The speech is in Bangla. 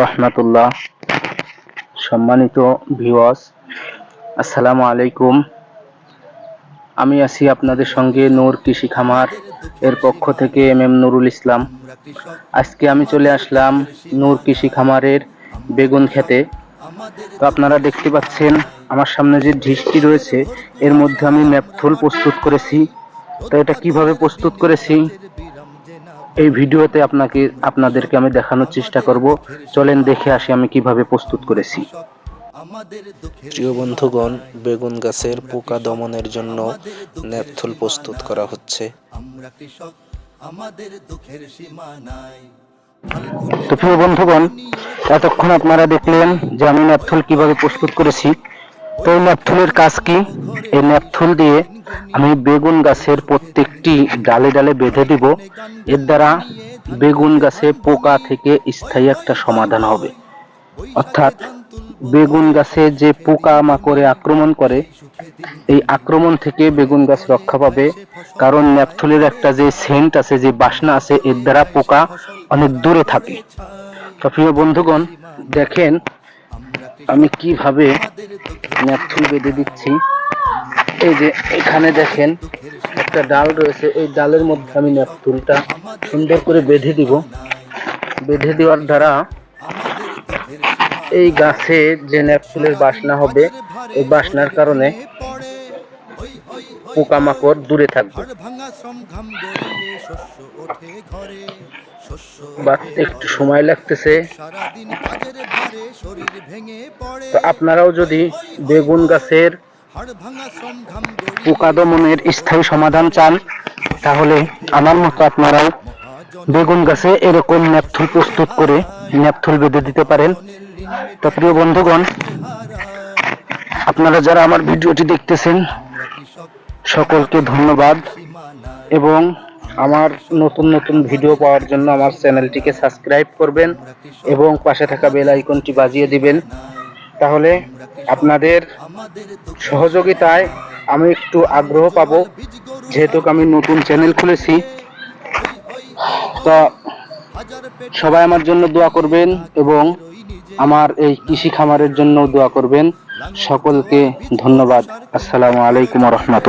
রহমাতুল্লাহ। সম্মানিত ভিউয়ার্স, আসসালামু আলাইকুম। আমি আছি আপনাদের সঙ্গে নূর কৃষি খামার এর পক্ষ থেকে নুরুল ইসলাম। আজকে আমি চলে আসলাম নূর কৃষি খামারের বেগুন খেতে। তো আপনারা দেখতে পাচ্ছেন আমার সামনে যে ডিশটি রয়েছে এর মধ্যে আমি ন্যাপথল প্রস্তুত করেছি। তো এটা কিভাবে প্রস্তুত করেছি এই ভিডিওতে আপনাদেরকে আমি দেখানোর চেষ্টা করব। চলেন দেখে আসি আমি কিভাবে প্রস্তুত করেছি। প্রিয় বন্ধুগণ, বেগুন গাছের পোকা দমনের জন্য ন্যাপথল প্রস্তুত করা হচ্ছে। তো প্রিয় বন্ধুগণ, এতক্ষণ আপনারা দেখলেন যে আমি ন্যাপথল কিভাবে প্রস্তুত করেছি। তো এই ন্যাপথলের কাজ কি? এই ন্যাপথল দিয়ে আমি বেগুন গাছের প্রত্যেকটি ডালে ডালে বেঁধে দিব। এর দ্বারা বেগুন গাছে পোকা থেকে স্থায়ী একটা সমাধান হবে। অর্থাৎ বেগুন গাছে যে পোকা মাকড়ে আক্রমণ করে এই আক্রমণ থেকে বেগুন গাছ রক্ষা পাবে। কারণ ন্যাপথলের একটা যে সেন্ট আছে, যে বাসনা আছে, এর দ্বারা পোকা অনেক দূরে থাকে। তো প্রিয় বন্ধুগণ, দেখেন আমি কিভাবে ন্যাপথল বেঁধে দিচ্ছি। এই যে এখানে দেখেন একটা ডাল রয়েছে, এই ডালের মধ্যে আমি ন্যাপথলটা সুন্দর করে বেঁধে দিব। বেঁধে দেওয়ার দ্বারা এই গাছে যে ন্যাপথলের বাসনা হবে, এই বাসনার কারণে পোকামাকড় দূরে থাকবে। বাঁধতে একটু সময় লাগতেছে। তো আপনারাও যদি বেগুন গাছের পোকা দমনের স্থায়ী সমাধান চান, তাহলে আমার মতো আপনারাও বেগুন গাছে এরকম ন্যাপথল প্রস্তুত করে ন্যাপথল বেঁধে দিতে পারেন। তো প্রিয় বন্ধুগণ, আপনারা যারা আমার ভিডিওটি দেখতেছেন সকলকে ধন্যবাদ, এবং আমার নতুন নতুন ভিডিও পাওয়ার জন্য আমার চ্যানেলটিকে সাবস্ক্রাইব করবেন এবং পাশে থাকা বেল আইকনটি বাজিয়ে দিবেন। তাহলে আপনাদের সহযোগিতায় আমি একটু আগ্রহ পাবো, যেহেতু আমি নতুন চ্যানেল খুলেছি। তো সবাই আমার জন্য দোয়া করবেন এবং আমার এই কৃষি খামারের জন্য দোয়া করবেন। সকলকে ধন্যবাদ। আসসালামু আলাইকুম ওয়া রাহমাতুল্লাহ।